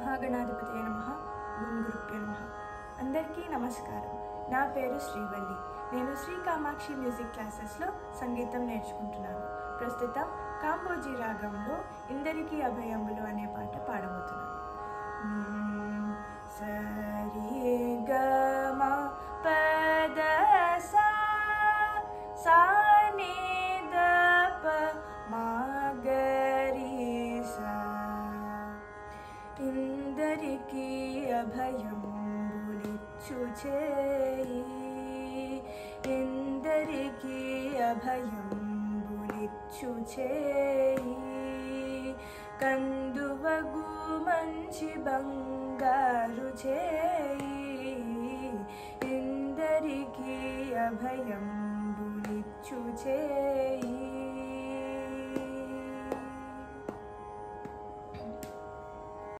మహాగణాధిపతయే నమః. ఓం గురుభ్యో నమః. అందరికీ నమస్కారం. నా పేరు శ్రీవల్లి. నేను శ్రీ కామాక్షి మ్యూజిక్ క్లాసెస్లో సంగీతం నేర్చుకుంటున్నాను. ప్రస్తుతం కాంబోజీ రాగంలో ఇందరికీ అభయములు అనే పాట పాడబోతున్నాను. సరి గ మ పద సా సా ని ద ప మా గ రి సా. ఇందరికీ అభయములిచ్చు చేయి, ఇందరికీ అభయములిచ్చు చేయి. కందువగు మంచి బంగారు చేయి, ఇందరికీ అభయములిచ్చు చేయి.